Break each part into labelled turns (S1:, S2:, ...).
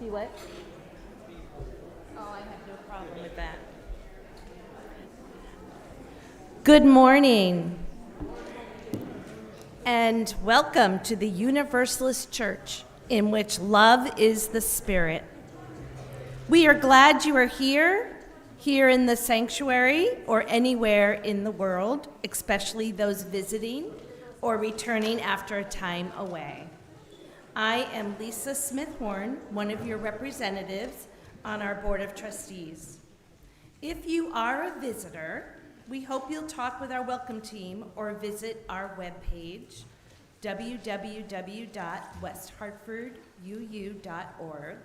S1: Be what? Oh, I have no problem with that. Good morning, and welcome to the Universalist Church, in which love is the spirit. We are glad you are here in the sanctuary, or anywhere in the world, especially those visiting or returning after a time away. I am Lisa Smith-Horn, one of your representatives on our Board of Trustees. If you are a visitor, we hope you'll talk with our welcome team or visit our webpage, www.westhartforduu.org,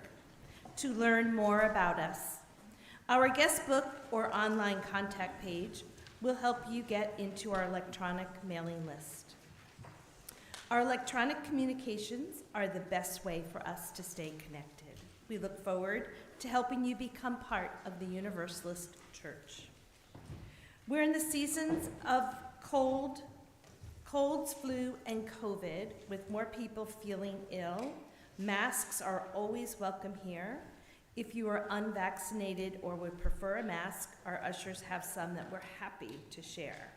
S1: to learn more about us. Our guest book or online contact page will help you get into our electronic mailing list. Our electronic communications are the best way for us to stay connected. We look forward to helping you become part of the Universalist Church. We're in the seasons of colds, flu, and COVID, with more people feeling ill. Masks are always welcome here. If you are unvaccinated or would prefer a mask, our ushers have some that we're happy to share.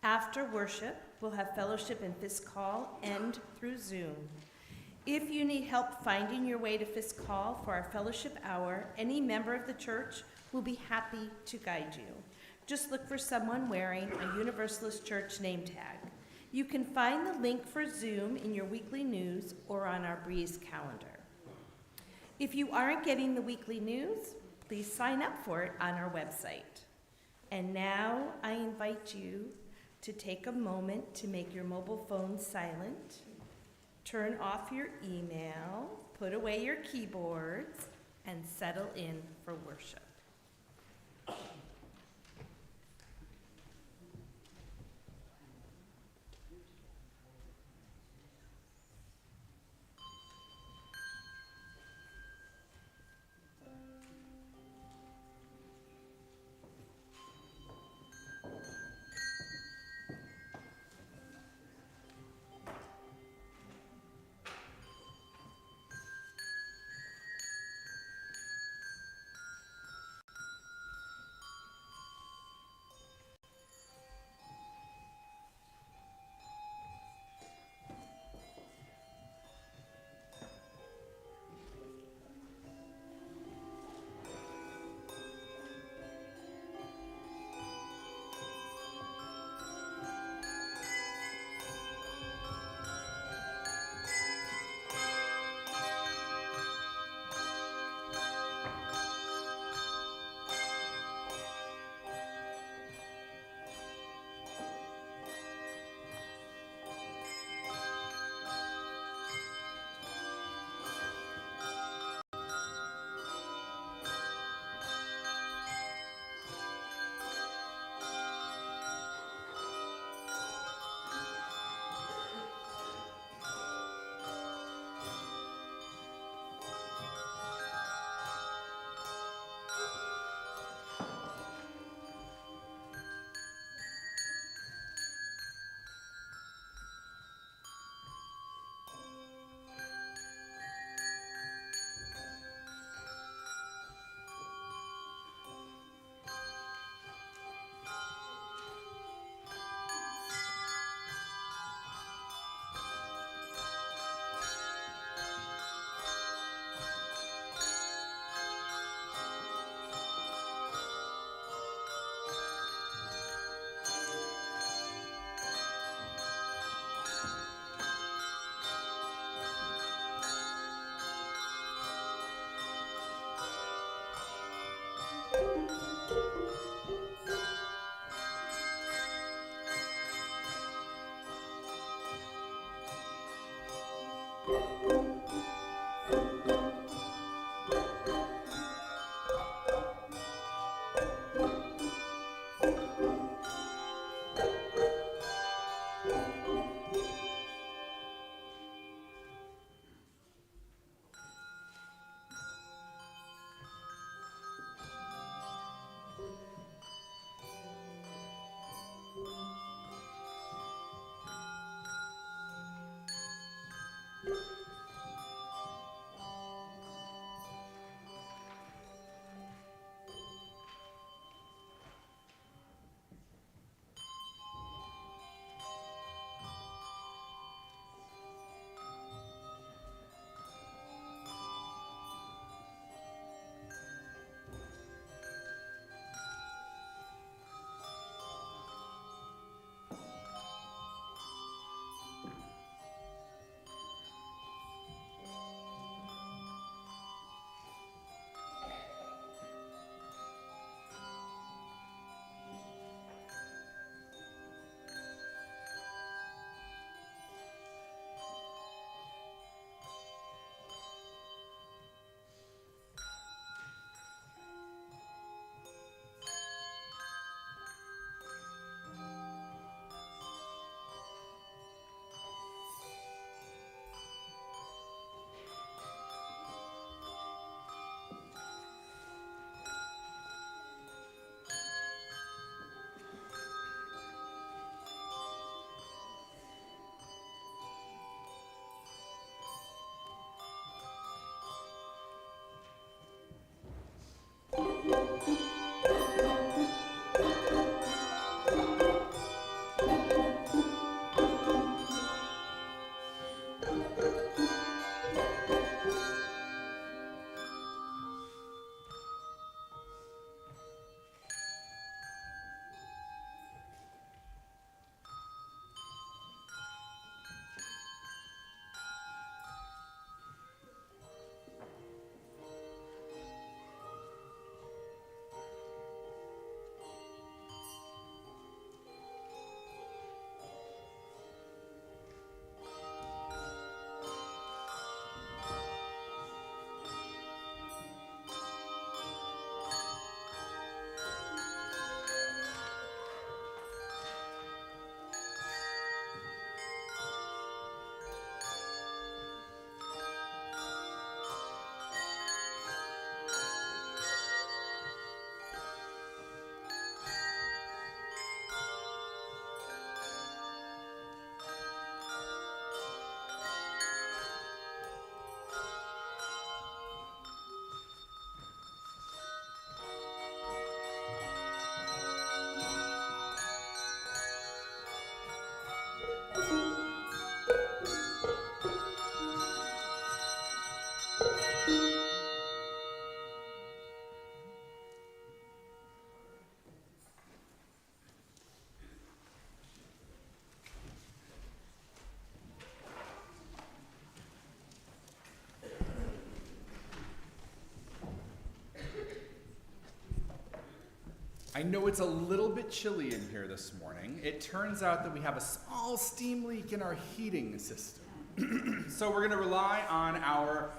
S1: After worship, we'll have fellowship in Fisk Hall and through Zoom. If you need help finding your way to Fisk Hall for our fellowship hour, any member of the church will be happy to guide you. Just look for someone wearing a Universalist Church name tag. You can find the link for Zoom in your weekly news or on our Breeze calendar. If you aren't getting the weekly news, please sign up for it on our website. And now I invite you to take a moment to make your mobile phone silent, turn off your email, put away your keyboards, and settle in for worship.
S2: I know it's a little bit chilly in here this morning. It turns out that we have a small steam leak in our heating system. So we're going to rely on our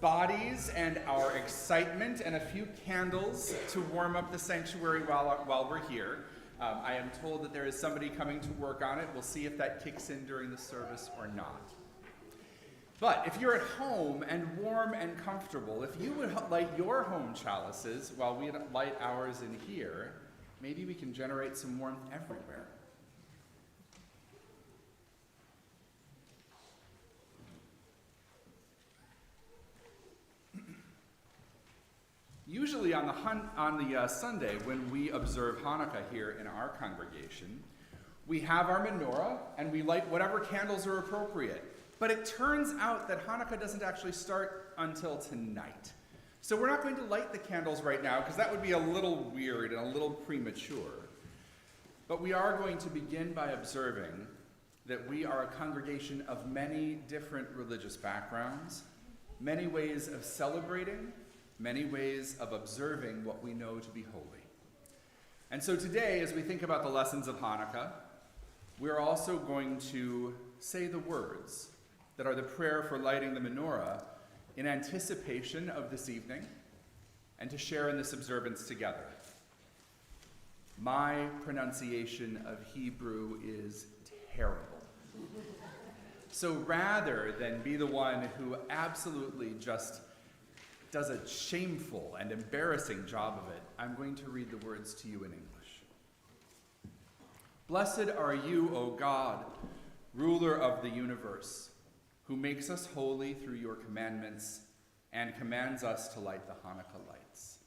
S2: bodies and our excitement and a few candles to warm up the sanctuary while we're here. I am told that there is somebody coming to work on it. We'll see if that kicks in during the service or not. But if you're at home and warm and comfortable, if you would light your home chalices while we light ours in here, maybe we can generate some warmth everywhere. Usually on the Sunday when we observe Hanukkah here in our congregation, we have our menorah and we light whatever candles are appropriate. But it turns out that Hanukkah doesn't actually start until tonight. So we're not going to light the candles right now because that would be a little weird and a little premature. But we are going to begin by observing that we are a congregation of many different religious backgrounds, many ways of celebrating, many ways of observing what we know to be holy. And so today, as we think about the lessons of Hanukkah, we're also going to say the words that are the prayer for lighting the menorah in anticipation of this evening and to share in this observance together. My pronunciation of Hebrew is terrible. So rather than be the one who absolutely just does a shameful and embarrassing job of it, I'm going to read the words to you in English. Blessed are you, O God, ruler of the universe, who makes us holy through your commandments and commands us to light the Hanukkah lights.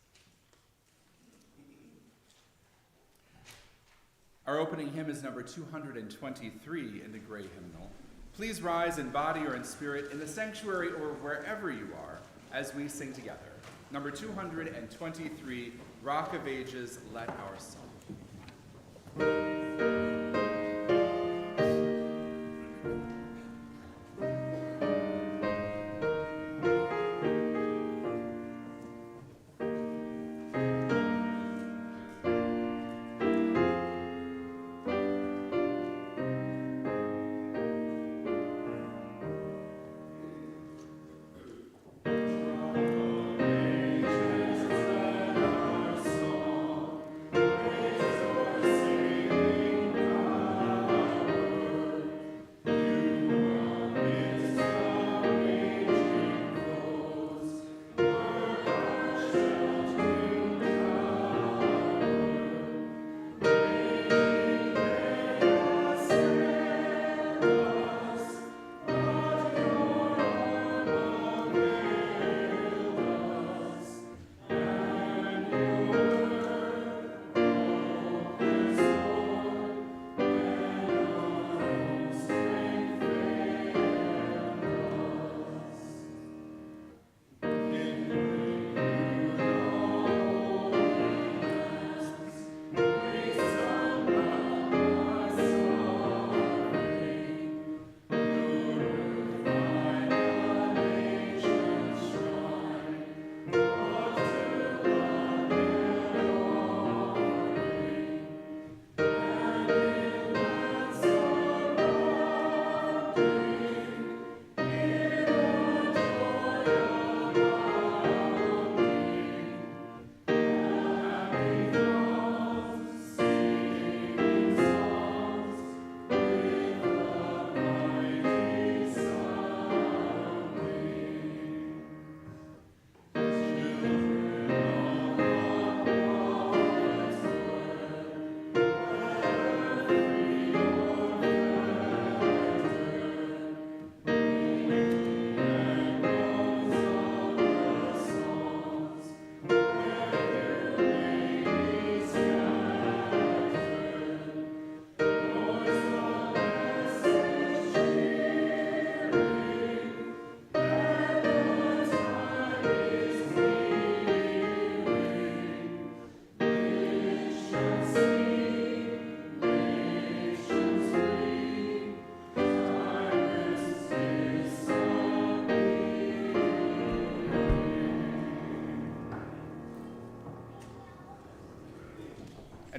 S2: Our opening hymn is number 223 in the Gray Hymnal. Please rise in body or in spirit in the sanctuary or wherever you are as we sing together. Number 223, Rock of Ages, Let Our Song.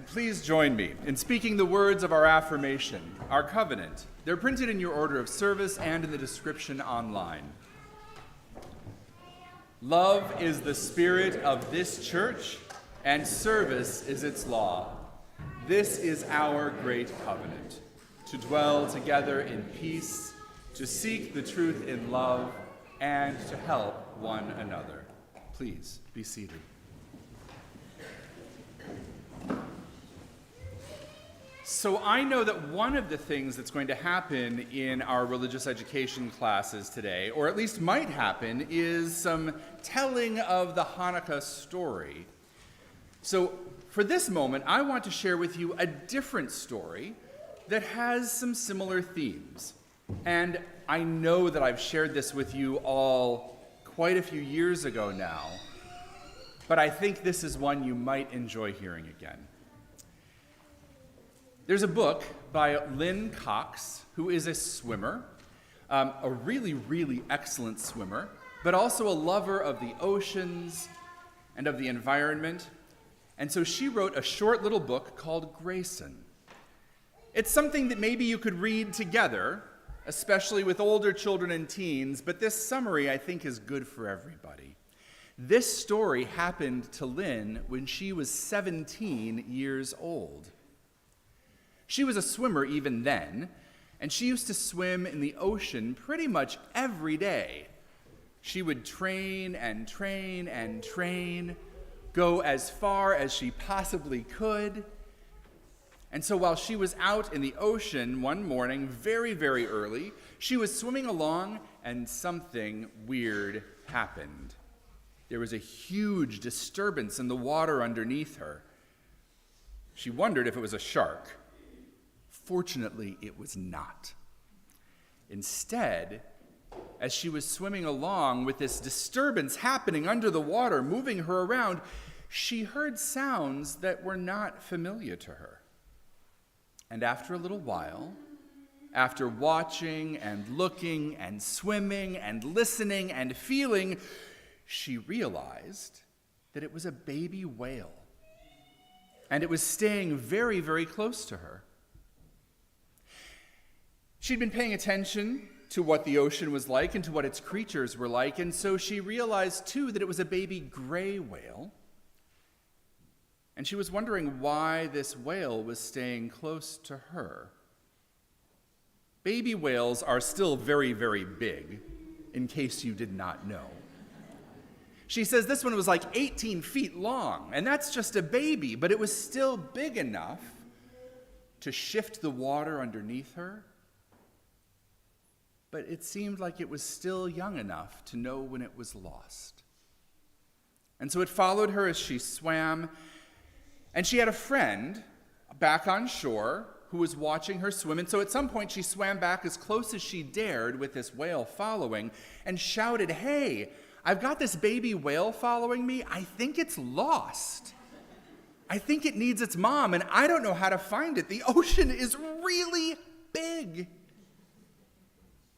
S2: please join me in speaking the words of our affirmation, our covenant. They're printed in your order of service and in the description online. Love is the spirit of this church, and service is its law. This is our great covenant, to dwell together in peace, to seek the truth in love, and to help one another. Please be seated. So I know that one of the things that's going to happen in our religious education classes today, or at least might happen, is some telling of the Hanukkah story. So for this moment, I want to share with you a different story that has some similar themes. And I know that I've shared this with you all quite a few years ago now, but I think this is one you might enjoy hearing again. There's a book by Lynn Cox, who is a swimmer, a really, really excellent swimmer, but also a lover of the oceans and of the environment. And so she wrote a short little book called Grayson. It's something that maybe you could read together, especially with older children and teens, but this summary I think is good for everybody. This story happened to Lynn when she was 17 years old. She was a swimmer even then, and she used to swim in the ocean pretty much every day. She would train and train and train, go as far as she possibly could. And so while she was out in the ocean one morning, very, very early, she was swimming along and something weird happened. There was a huge disturbance in the water underneath her. She wondered if it was a shark. Fortunately, it was not. Instead, as she was swimming along with this disturbance happening under the water, moving her around, she heard sounds that were not familiar to her. And after a little while, after watching and looking and swimming and listening and feeling, she realized that it was a baby whale. And it was staying very, very close to her. She'd been paying attention to what the ocean was like and to what its creatures were like, and so she realized, too, that it was a baby gray whale. And she was wondering why this whale was staying close to her. Baby whales are still very, very big, in case you did not know. She says this one was like 18 feet long, and that's just a baby, but it was still big enough to shift the water underneath her. But it seemed like it was still young enough to know when it was lost. And so it followed her as she swam, and she had a friend back on shore who was watching her swim. And so at some point she swam back as close as she dared with this whale following and shouted, "Hey, I've got this baby whale following me. I think it's lost. I think it needs its mom, and I don't know how to find it. The ocean is really big.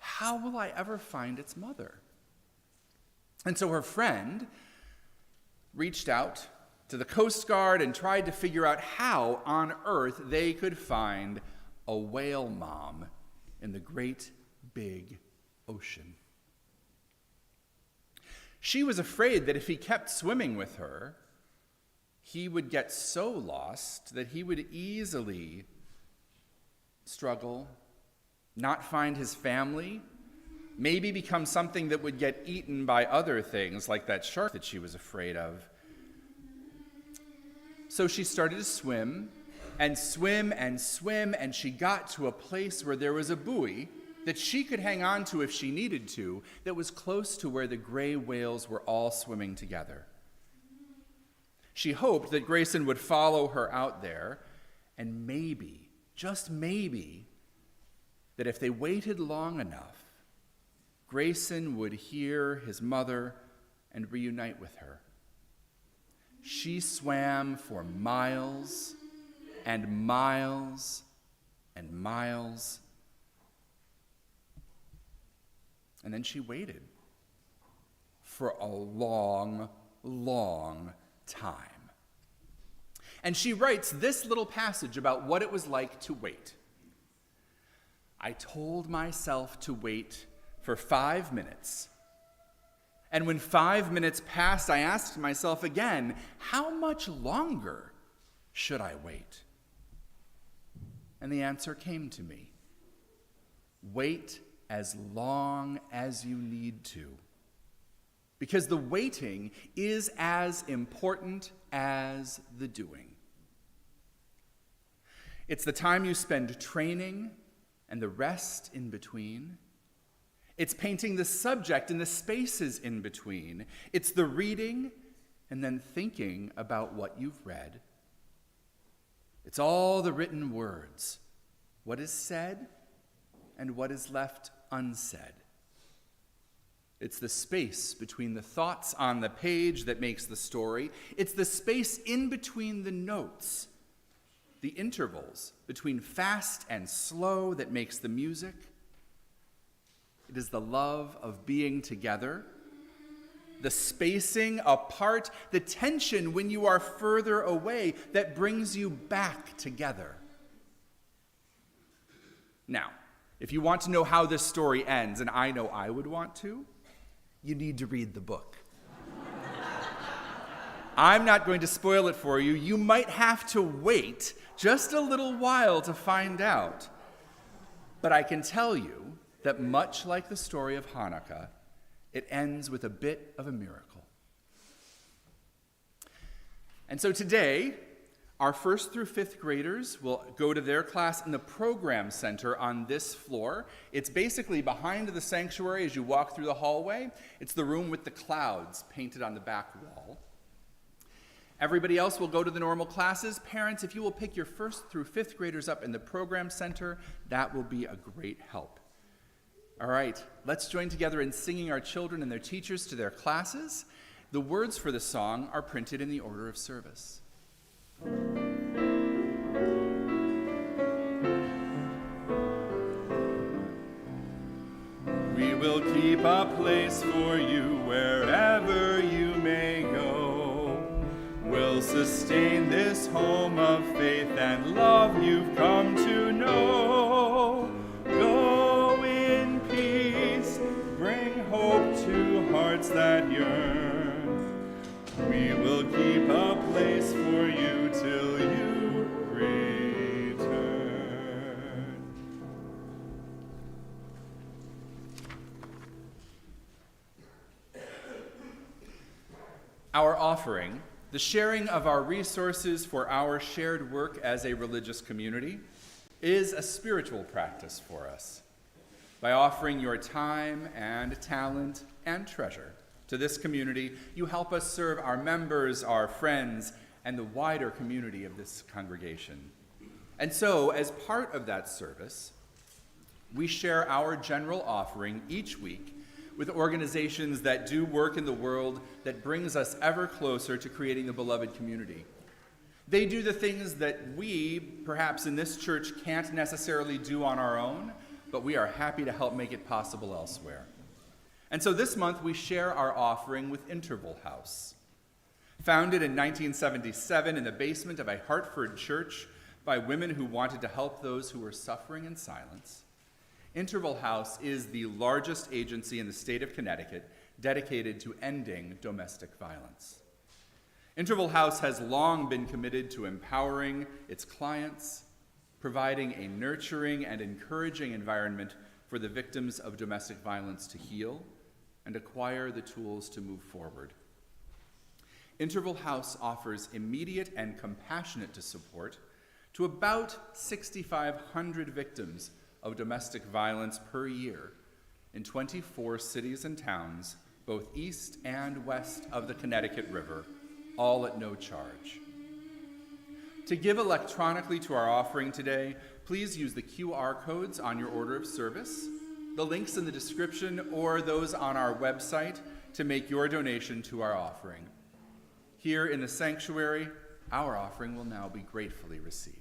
S2: How will I ever find its mother?" And so her friend reached out to the Coast Guard and tried to figure out how on earth they could find a whale mom in the great big ocean. She was afraid that if he kept swimming with her, he would get so lost that he would easily struggle, not find his family, maybe become something that would get eaten by other things like that shark that she was afraid of. So she started to swim and swim and swim, and she got to a place where there was a buoy that she could hang on to if she needed to, that was close to where the gray whales were all swimming together. She hoped that Grayson would follow her out there, and maybe, just maybe, that if they waited long enough, Grayson would hear his mother and reunite with her. She swam for miles and miles and miles, and then she waited for a long, long time. And she writes this little passage about what it was like to wait. I told myself to wait for 5 minutes. And when 5 minutes passed, I asked myself again, how much longer should I wait? And the answer came to me. Wait as long as you need to. Because the waiting is as important as the doing. It's the time you spend training and the rest in between. It's painting the subject and the spaces in between. It's the reading and then thinking about what you've read. It's all the written words, what is said and what is left unsaid. It's the space between the thoughts on the page that makes the story. It's the space in between the notes, the intervals between fast and slow that makes the music. It is the love of being together, the spacing apart, the tension when you are further away that brings you back together. Now, if you want to know how this story ends, and I know I would want to, you need to read the book. I'm not going to spoil it for you. You might have to wait just a little while to find out. But I can tell you that much like the story of Hanukkah, it ends with a bit of a miracle. And so today, our 1st through 5th graders will go to their class in the program center on this floor. It's basically behind the sanctuary as you walk through the hallway. It's the room with the clouds painted on the back wall. Everybody else will go to the normal classes. Parents, if you will pick your 1st through 5th graders up in the program center, that will be a great help. All right, let's join together in singing our children and their teachers to their classes. The words for the song are printed in the order of service. We will keep a place for you wherever you may go. We'll sustain this home of faith and love you've come to know. Go in peace, bring hope to hearts that yearn. We will keep a place for you till you return. Our offering, the sharing of our resources for our shared work as a religious community, is a spiritual practice for us. By offering your time and talent and treasure to this community, you help us serve our members, our friends, and the wider community of this congregation. And so, as part of that service, we share our general offering each week with organizations that do work in the world that brings us ever closer to creating the beloved community. They do the things that we, perhaps in this church, can't necessarily do on our own, but we are happy to help make it possible elsewhere. And so this month we share our offering with Interval House. Founded in 1977 in the basement of a Hartford church by women who wanted to help those who were suffering in silence, Interval House is the largest agency in the state of Connecticut dedicated to ending domestic violence. Interval House has long been committed to empowering its clients, providing a nurturing and encouraging environment for the victims of domestic violence to heal and acquire the tools to move forward. Interval House offers immediate and compassionate support to about 6,500 victims of domestic violence per year in 24 cities and towns, both east and west of the Connecticut River, all at no charge. To give electronically to our offering today, please use the QR codes on your order of service, the links in the description, or those on our website to make your donation to our offering. Here in the sanctuary, our offering will now be gratefully received.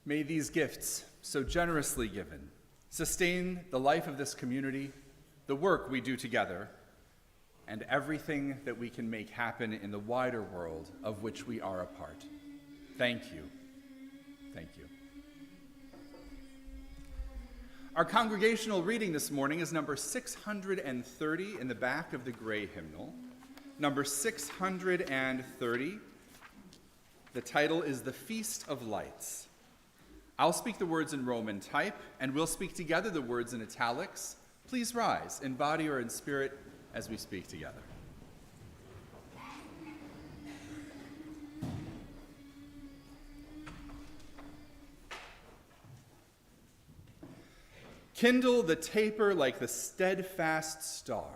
S2: May these gifts, so generously given, sustain the life of this community, the work we do together, and everything that we can make happen in the wider world of which we are a part. Thank you. Thank you. Our congregational reading this morning is number 630 in the back of the gray hymnal. Number 630. The title is The Feast of Lights. I'll speak the words in Roman type, and we'll speak together the words in italics. Please rise, in body or in spirit, as we speak together. Kindle the taper like the steadfast star.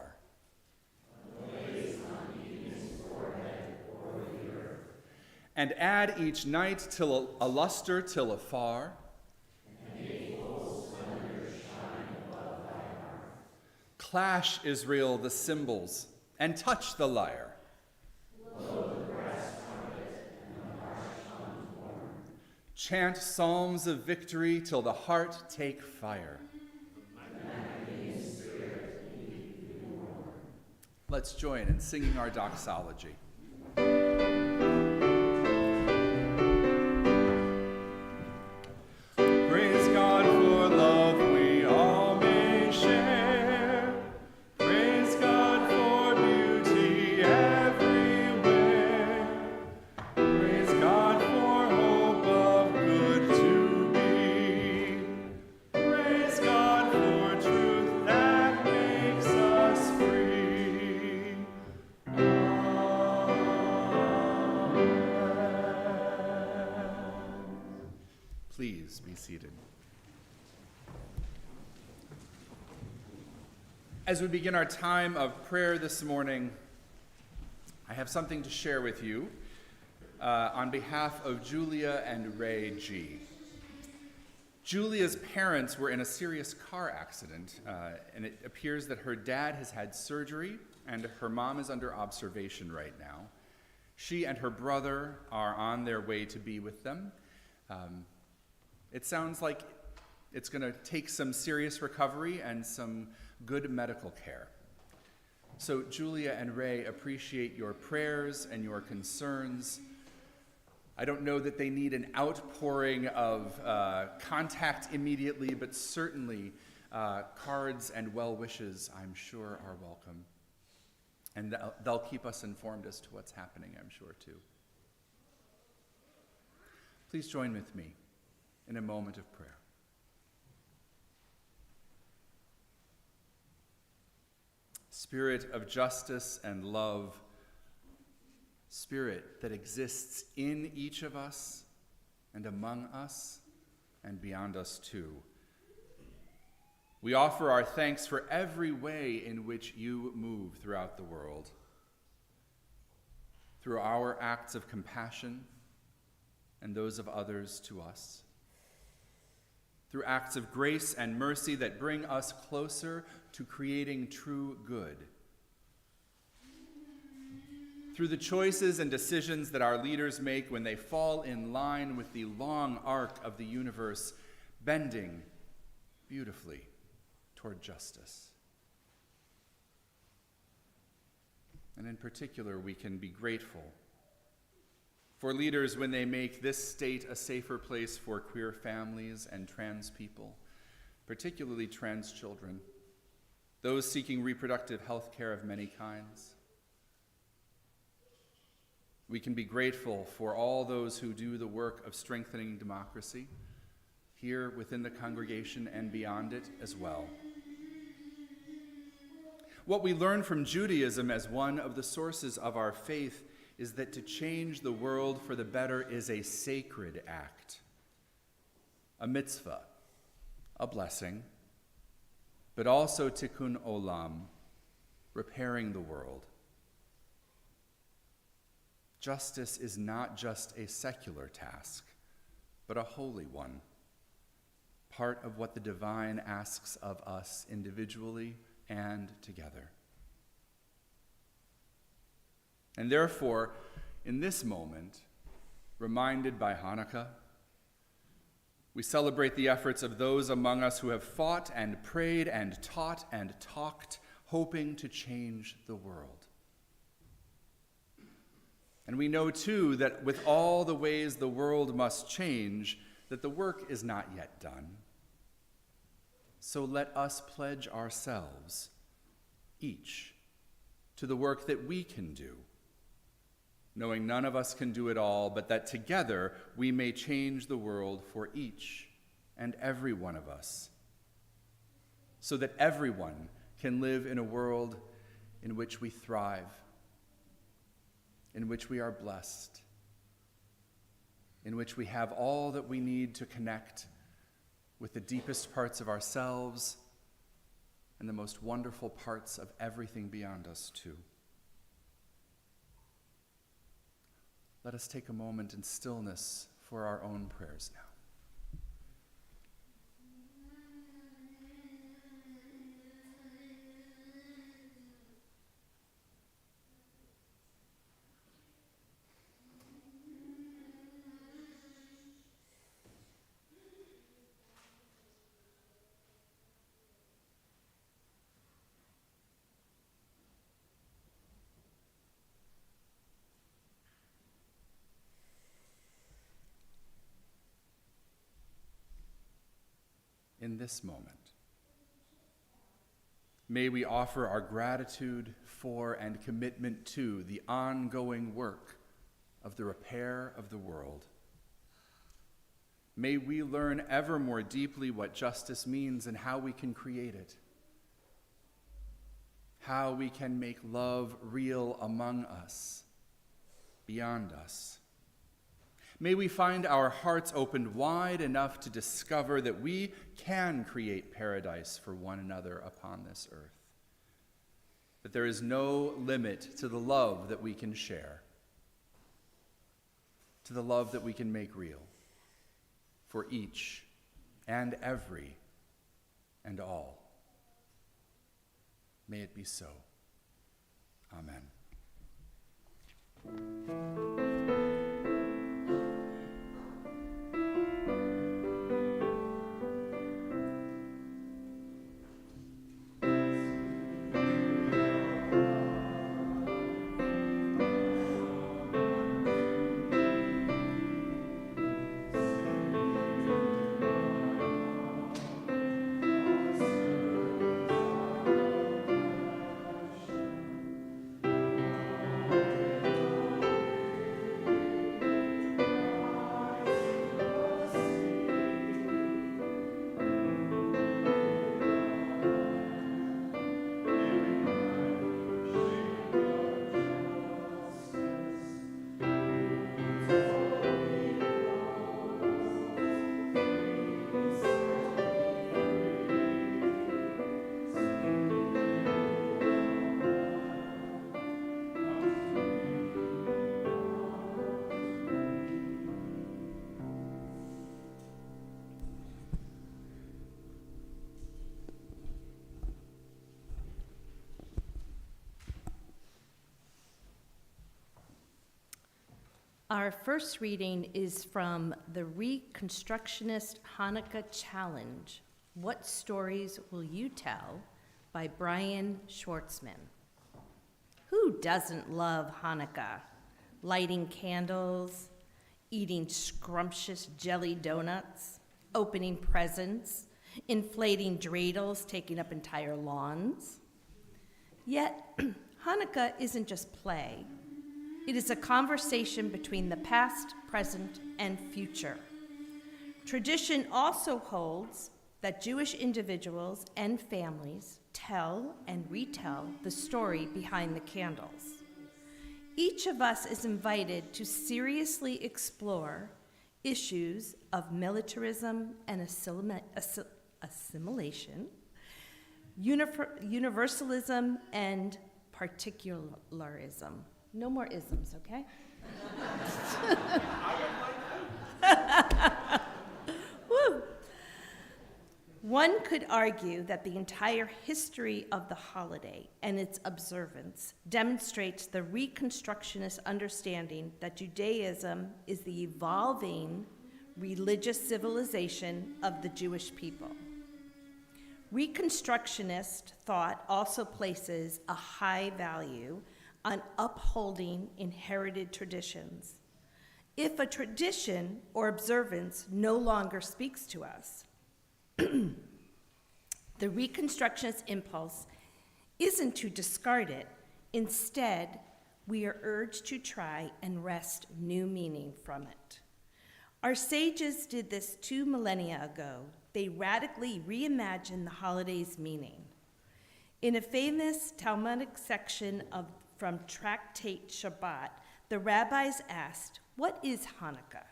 S2: And add each night till a luster till afar. Clash, Israel, the cymbals, and touch the lyre. Chant psalms of victory till the heart take fire. Let's join in singing our doxology. Praise God for love we all may share. Praise God for beauty everywhere. Praise God for hope of good to be. Praise God for truth that makes us free. Please be seated. As we begin our time of prayer this morning, I have something to share with you on behalf of Julia and Ray G. Julia's parents were in a serious car accident, and it appears that her dad has had surgery and her mom is under observation right now. She and her brother are on their way to be with them. It sounds like it's going to take some serious recovery and some good medical care. So Julia and Ray appreciate your prayers and your concerns. I don't know that they need an outpouring of contact immediately, but certainly cards and well wishes, I'm sure, are welcome. And they'll keep us informed as to what's happening, I'm sure, too. Please join with me in a moment of prayer. Spirit of justice and love, Spirit that exists in each of us and among us and beyond us too. We offer our thanks for every way in which you move throughout the world, through our acts of compassion and those of others to us, through acts of grace and mercy that bring us closer to creating true good, through the choices and decisions that our leaders make when they fall in line with the long arc of the universe, bending beautifully toward justice. And in particular, we can be grateful for leaders when they make this state a safer place for queer families and trans people, particularly trans children, those seeking reproductive health care of many kinds. We can be grateful for all those who do the work of strengthening democracy here within the congregation and beyond it as well. What we learn from Judaism as one of the sources of our faith is that to change the world for the better is a sacred act, a mitzvah, a blessing, but also tikkun olam, repairing the world. Justice is not just a secular task, but a holy one, part of what the divine asks of us individually and together. And therefore, in this moment, reminded by Hanukkah, We celebrate the efforts of those among us who have fought and prayed and taught and talked, hoping to change the world. And we know, too, that with all the ways the world must change, that the work is not yet done. So let us pledge ourselves, each, to the work that we can do, knowing none of us can do it all, but that together we may change the world for each and every one of us, so that everyone can live in a world in which we thrive, in which we are blessed, in which we have all that we need to connect with the deepest parts of ourselves and the most wonderful parts of everything beyond us, too. Let us take a moment in stillness for our own prayers now. In this moment, may we offer our gratitude for and commitment to the ongoing work of the repair of the world. May we learn ever more deeply what justice means and how we can create it, how we can make love real among us, beyond us. May we find our hearts opened wide enough to discover that we can create paradise for one another upon this earth, that there is no limit to the love that we can share, to the love that we can make real for each and every and all. May it be so. Amen.
S1: Our first reading is from the Reconstructionist Hanukkah Challenge, What Stories Will You Tell? By Brian Schwartzman. Who doesn't love Hanukkah? Lighting candles, eating scrumptious jelly donuts, opening presents, inflating dreidels, taking up entire lawns. Yet, Hanukkah isn't just play. It is a conversation between the past, present, and future. Tradition also holds that Jewish individuals and families tell and retell the story behind the candles. Each of us is invited to seriously explore issues of militarism and assimilation, universalism, and particularism. No more isms, okay? Woo. One could argue that the entire history of the holiday and its observance demonstrates the Reconstructionist understanding that Judaism is the evolving religious civilization of the Jewish people. Reconstructionist thought also places a high value on upholding inherited traditions. If a tradition or observance no longer speaks to us, the Reconstructionist impulse isn't to discard it. Instead, we are urged to try and wrest new meaning from it. Our sages did this 2 millennia ago. They radically reimagined the holiday's meaning. In a famous Talmudic section from Tractate Shabbat, the rabbis asked, "What is Hanukkah?"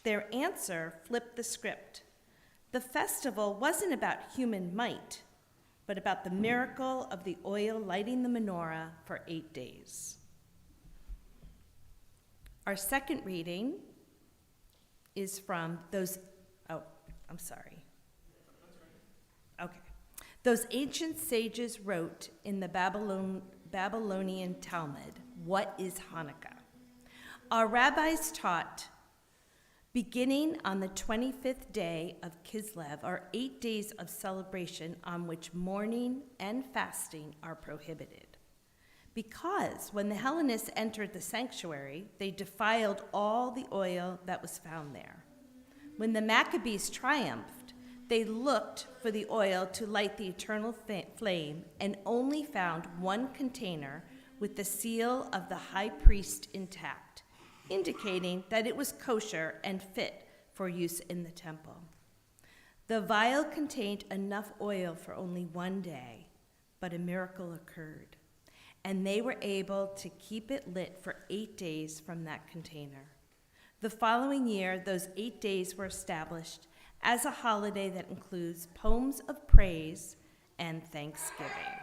S1: Their answer flipped the script. The festival wasn't about human might, but about the miracle of the oil lighting the menorah for 8 days. Our second reading is from those ancient sages wrote in the Babylonian Talmud, "What is Hanukkah?" Our rabbis taught, beginning on the 25th day of Kislev are 8 days of celebration on which mourning and fasting are prohibited. Because when the Hellenists entered the sanctuary, they defiled all the oil that was found there. When the Maccabees triumphed, they looked for the oil to light the eternal flame and only found one container with the seal of the high priest intact, indicating that it was kosher and fit for use in the temple. The vial contained enough oil for only 1 day, but a miracle occurred, and they were able to keep it lit for 8 days from that container. The following year, those 8 days were established as a holiday that includes poems of praise and thanksgiving.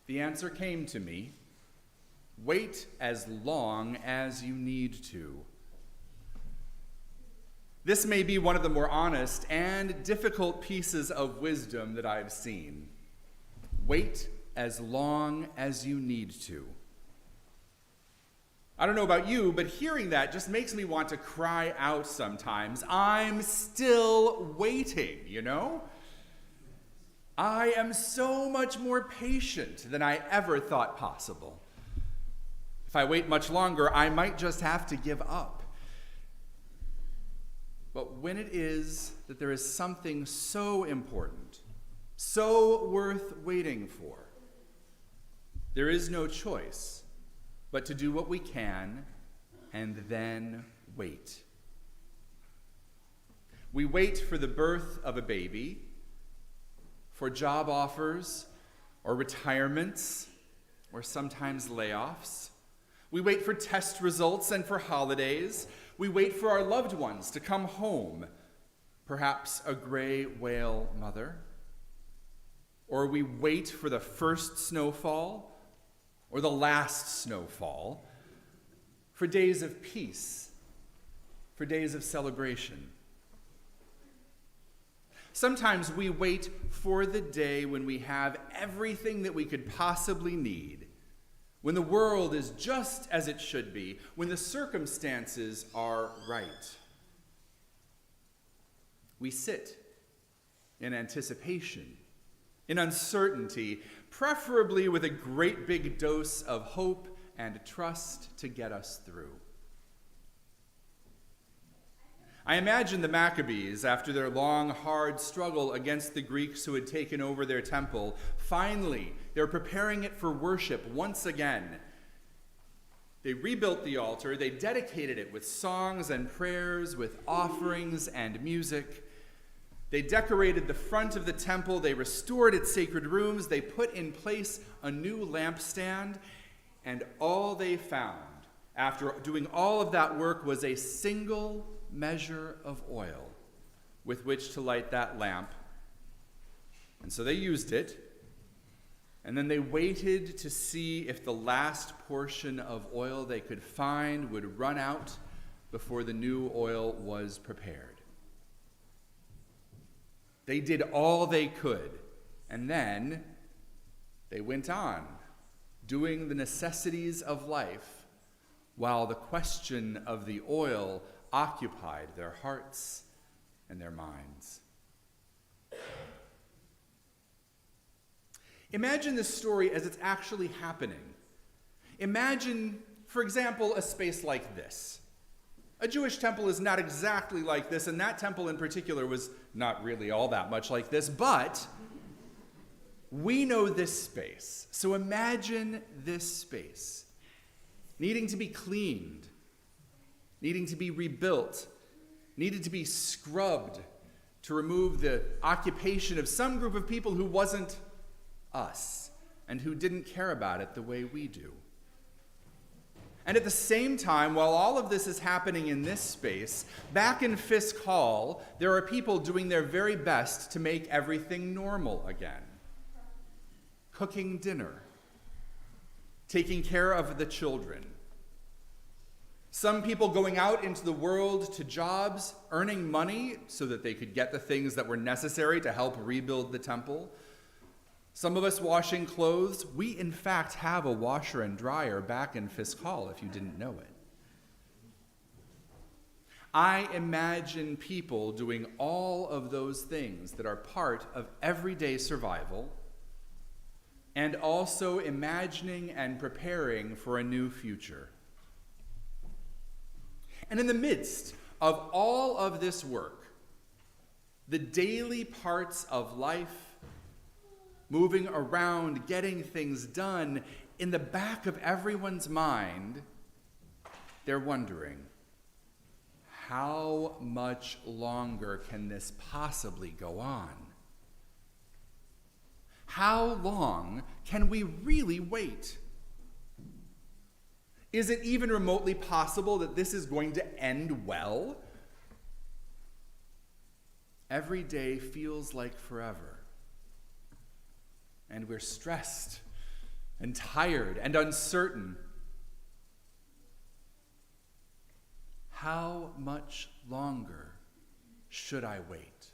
S2: The answer came to me: wait as long as you need to. This may be one of the more honest and difficult pieces of wisdom that I've seen. Wait as long as you need to. I don't know about you, but hearing that just makes me want to cry out sometimes. I'm still waiting, you know? I am so much more patient than I ever thought possible. If I wait much longer, I might just have to give up. But when it is that there is something so important, so worth waiting for, there is no choice but to do what we can and then wait. We wait for the birth of a baby, for job offers, or retirements, or sometimes layoffs. We wait for test results and for holidays. We wait for our loved ones to come home, perhaps a gray whale mother. Or we wait for the first snowfall or the last snowfall, for days of peace, for days of celebration. Sometimes we wait for the day when we have everything that we could possibly need, when the world is just as it should be, when the circumstances are right. We sit in anticipation, in uncertainty, preferably with a great big dose of hope and trust to get us through. I imagine the Maccabees, after their long, hard struggle against the Greeks who had taken over their temple, finally, they're preparing it for worship once again. They rebuilt the altar, they dedicated it with songs and prayers, with offerings and music. They decorated the front of the temple, they restored its sacred rooms, they put in place a new lampstand, and all they found after doing all of that work was a single measure of oil with which to light that lamp. And so they used it, and then they waited to see if the last portion of oil they could find would run out before the new oil was prepared. They did all they could, and then they went on, doing the necessities of life, while the question of the oil occupied their hearts and their minds. Imagine this story as it's actually happening. Imagine, for example, a space like this. A Jewish temple is not exactly like this, and that temple in particular was not really all that much like this, but we know this space. So imagine this space needing to be cleaned, needing to be rebuilt, needed to be scrubbed to remove the occupation of some group of people who wasn't us and who didn't care about it the way we do. And at the same time, while all of this is happening in this space, back in Fisk Hall, there are people doing their very best to make everything normal again. Cooking dinner, taking care of the children. Some people going out into the world to jobs, earning money so that they could get the things that were necessary to help rebuild the temple. Some of us washing clothes. We, in fact, have a washer and dryer back in Fisk Hall, if you didn't know it. I imagine people doing all of those things that are part of everyday survival, and also imagining and preparing for a new future. And in the midst of all of this work, the daily parts of life, moving around, getting things done, in the back of everyone's mind, they're wondering, how much longer can this possibly go on? How long can we really wait? Is it even remotely possible that this is going to end well? Every day feels like forever. And we're stressed and tired and uncertain. How much longer should I wait?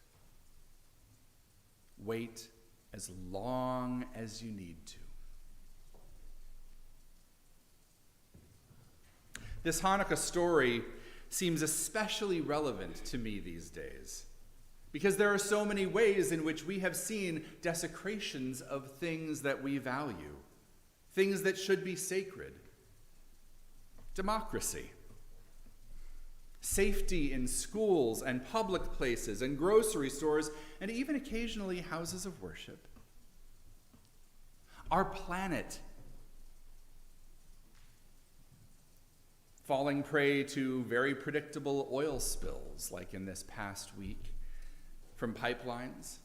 S2: Wait as long as you need to. This Hanukkah story seems especially relevant to me these days, because there are so many ways in which we have seen desecrations of things that we value, things that should be sacred. Democracy, safety in schools and public places and grocery stores, and even occasionally houses of worship. Our planet, falling prey to very predictable oil spills, like in this past week, from pipelines,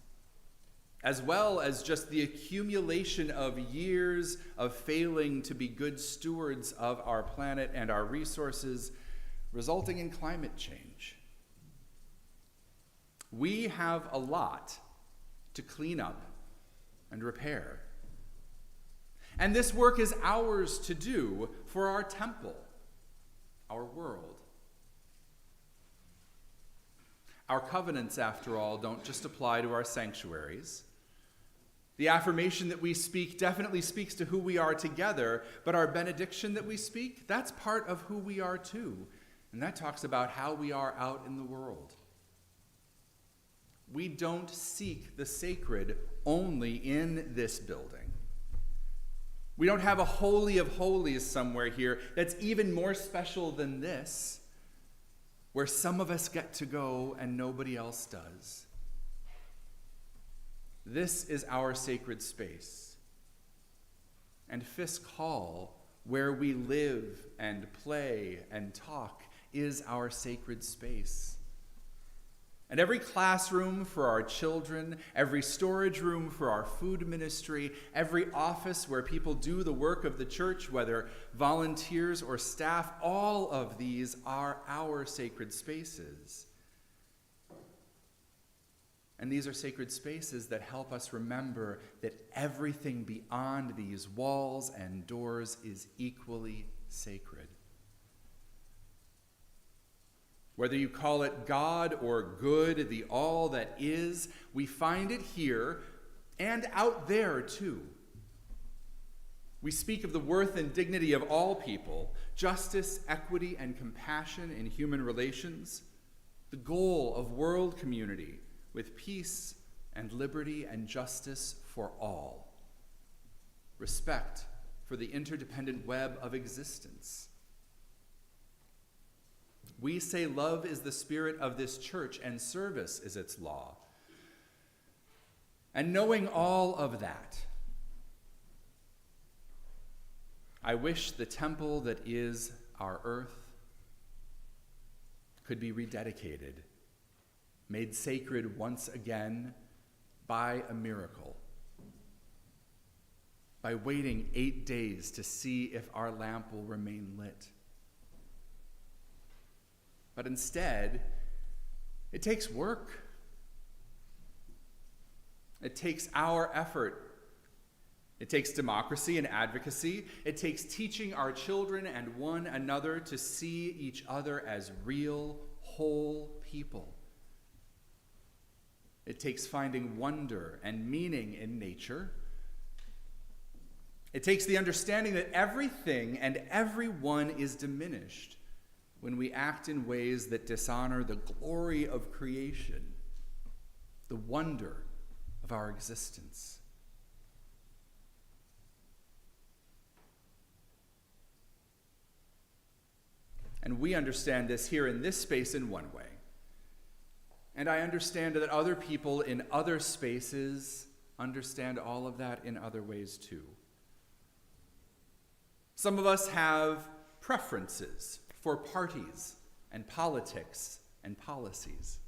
S2: as well as just the accumulation of years of failing to be good stewards of our planet and our resources, resulting in climate change. We have a lot to clean up and repair. And this work is ours to do for our temple, our world. Our covenants, after all, don't just apply to our sanctuaries. The affirmation that we speak definitely speaks to who we are together, but our benediction that we speak, that's part of who we are too. And that talks about how we are out in the world. We don't seek the sacred only in this building. We don't have a holy of holies somewhere here that's even more special than this, where some of us get to go and nobody else does. This is our sacred space. And Fisk Hall, where we live and play and talk, is our sacred space. And every classroom for our children, every storage room for our food ministry, every office where people do the work of the church, whether volunteers or staff, all of these are our sacred spaces. And these are sacred spaces that help us remember that everything beyond these walls and doors is equally sacred. Whether you call it God or good, the all that is, we find it here and out there too. We speak of the worth and dignity of all people, justice, equity, and compassion in human relations, the goal of world community with peace and liberty and justice for all, respect for the interdependent web of existence. We say love is the spirit of this church and service is its law. And knowing all of that, I wish the temple that is our earth could be rededicated, made sacred once again by a miracle, by waiting 8 days to see if our lamp will remain lit. But instead, it takes work. It takes our effort. It takes democracy and advocacy. It takes teaching our children and one another to see each other as real, whole people. It takes finding wonder and meaning in nature. It takes the understanding that everything and everyone is diminished when we act in ways that dishonor the glory of creation, the wonder of our existence. And we understand this here in this space in one way. And I understand that other people in other spaces understand all of that in other ways too. Some of us have preferences for parties and politics and policies.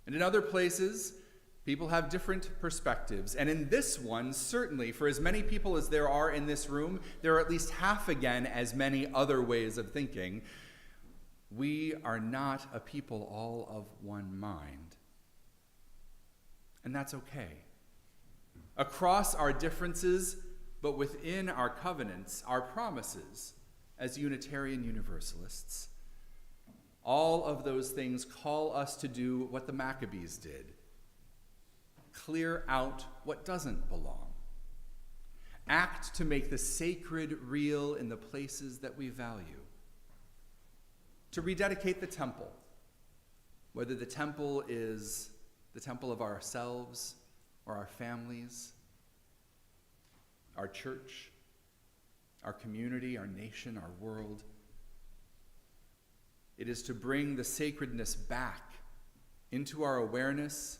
S2: And in other places, people have different perspectives. And in this one, certainly, for as many people as there are in this room, there are at least half again as many other ways of thinking. We are not a people all of one mind. And that's okay. Across our differences, but within our covenants, our promises as Unitarian Universalists, all of those things call us to do what the Maccabees did. Clear out what doesn't belong. Act to make the sacred real in the places that we value. To rededicate the temple, whether the temple is the temple of ourselves or our families, our church, our community, our nation, our world. It is to bring the sacredness back into our awareness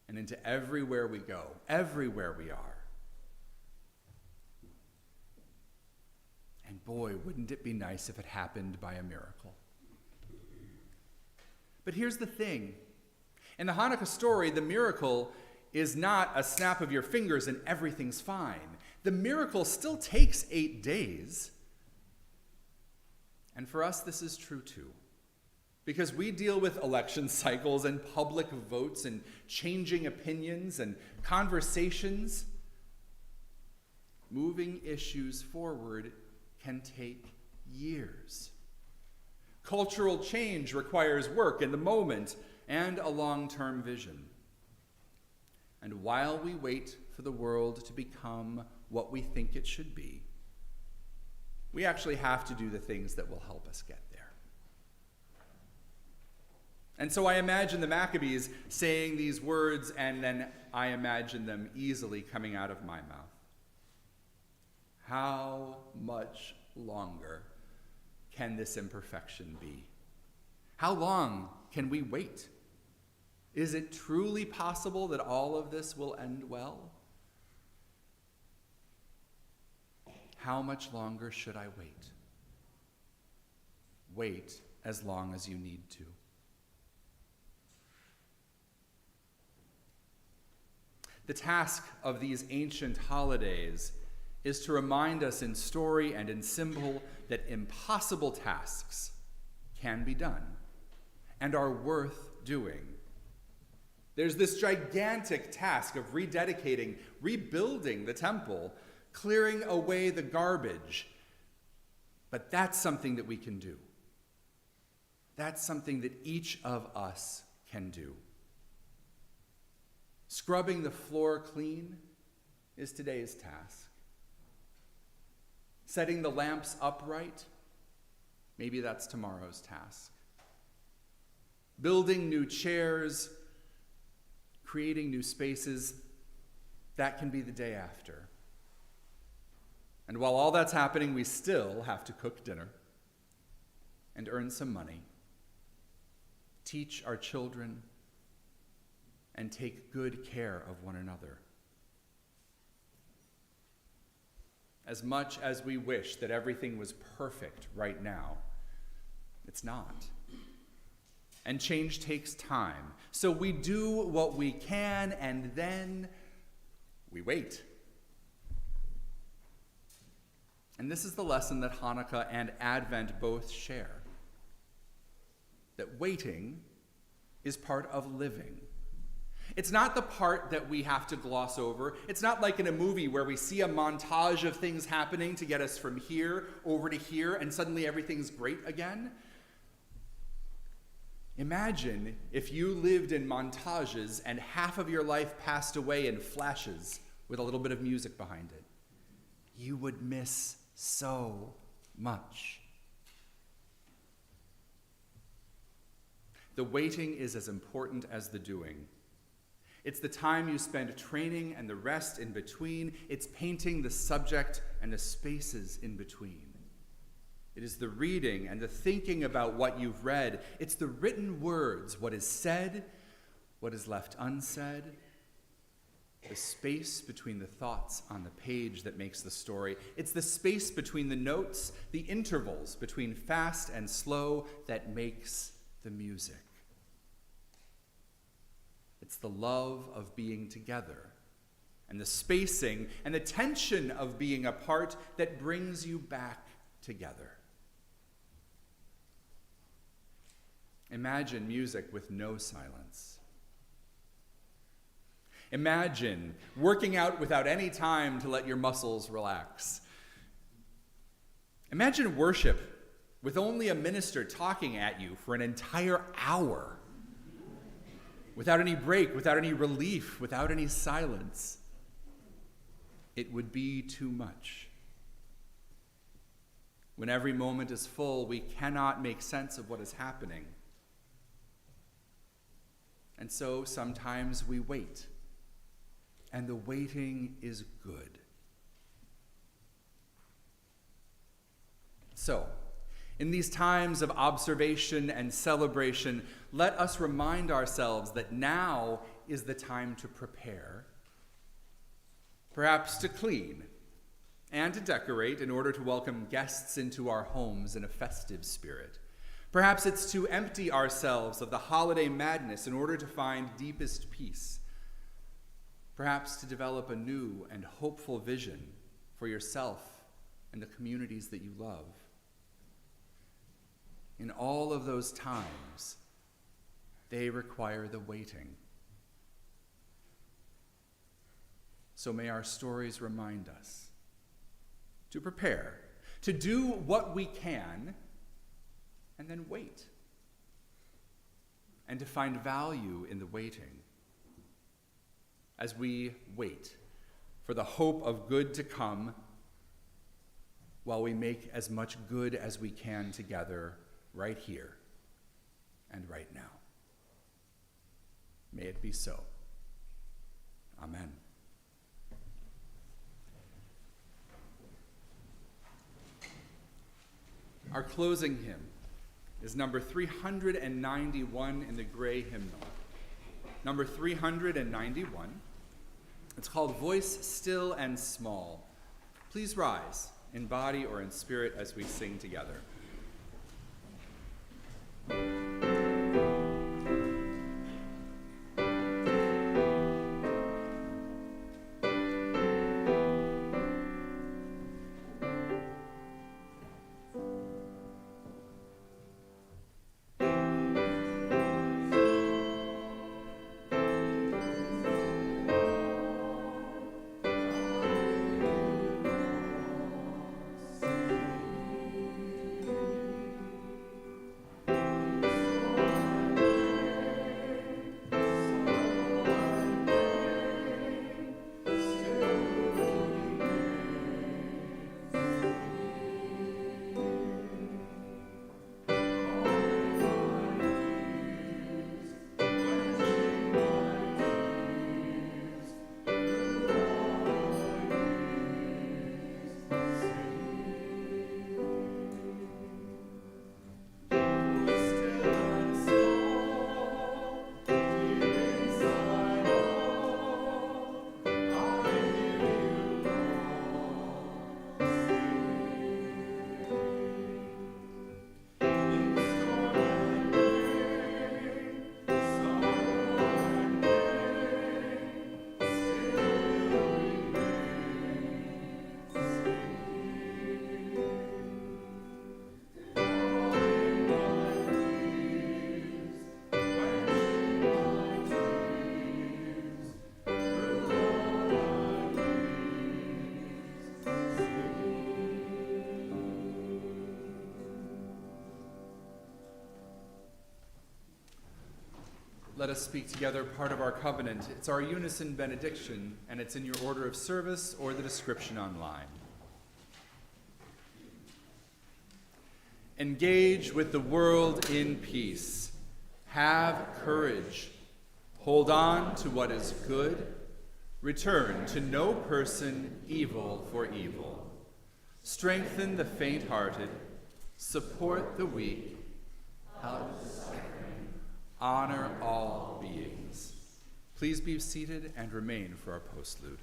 S2: and into everywhere we go, everywhere we are. And boy, wouldn't it be nice if it happened by a miracle. But here's the thing. In the Hanukkah story, the miracle is not a snap of your fingers and everything's fine. The miracle still takes 8 days. And for us, this is true too. Because we deal with election cycles and public votes and changing opinions and conversations. Moving issues forward can take years. Cultural change requires work in the moment and a long-term vision. And while we wait for the world to become what we think it should be, we actually have to do the things that will help us get there. And so I imagine the Maccabees saying these words, and then I imagine them easily coming out of my mouth. How much longer can this imperfection be? How long can we wait? Is it truly possible that all of this will end well? How much longer should I wait? Wait as long as you need to. The task of these ancient holidays is to remind us in story and in symbol that impossible tasks can be done and are worth doing. There's this gigantic task of rededicating, rebuilding the temple, clearing away the garbage. But that's something that we can do. That's something that each of us can do. Scrubbing the floor clean is today's task. Setting the lamps upright, maybe that's tomorrow's task. Building new chairs, creating new spaces, that can be the day after. And while all that's happening, we still have to cook dinner and earn some money, teach our children, and take good care of one another. As much as we wish that everything was perfect right now, it's not. And change takes time. So we do what we can, and then we wait. And this is the lesson that Hanukkah and Advent both share. That waiting is part of living. It's not the part that we have to gloss over. It's not like in a movie where we see a montage of things happening to get us from here over to here, and suddenly everything's great again. Imagine if you lived in montages and half of your life passed away in flashes with a little bit of music behind it. You would miss so much. The waiting is as important as the doing. It's the time you spend training and the rest in between. It's painting the subject and the spaces in between. It is the reading and the thinking about what you've read. It's the written words, what is said, what is left unsaid, the space between the thoughts on the page that makes the story. It's the space between the notes, the intervals between fast and slow that makes the music. It's the love of being together and the spacing and the tension of being apart that brings you back together. Imagine music with no silence. Imagine working out without any time to let your muscles relax. Imagine worship with only a minister talking at you for an entire hour, without any break, without any relief, without any silence. It would be too much. When every moment is full, we cannot make sense of what is happening. And so sometimes we wait, and the waiting is good. So, in these times of observation and celebration, let us remind ourselves that now is the time to prepare, perhaps to clean and to decorate in order to welcome guests into our homes in a festive spirit. Perhaps it's to empty ourselves of the holiday madness in order to find deepest peace. Perhaps to develop a new and hopeful vision for yourself and the communities that you love. In all of those times, they require the waiting. So may our stories remind us to prepare, to do what we can, and then wait, and to find value in the waiting as we wait for the hope of good to come while we make as much good as we can together right here and right now. May it be so. Amen. Our closing hymn is number 391 in the gray hymnal. Number 391. It's called Voice Still and Small. Please rise in body or in spirit as we sing together. Let us speak together part of our covenant. It's our unison benediction, and it's in your order of service or the description online. Engage with the world in peace. Have courage. Hold on to what is good. Return to no person evil for evil. Strengthen the faint-hearted. Support the weak. Help the suffering. Honor all beings. Please be seated and remain for our postlude.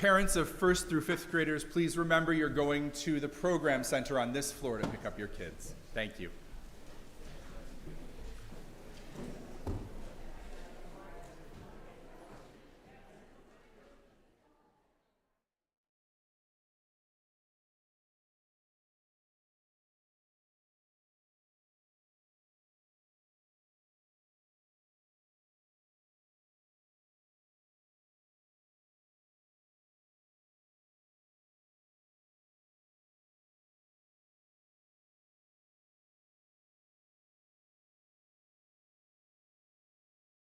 S2: Parents of 1st through 5th graders, please remember you're going to the program center on this floor to pick up your kids. Thank you.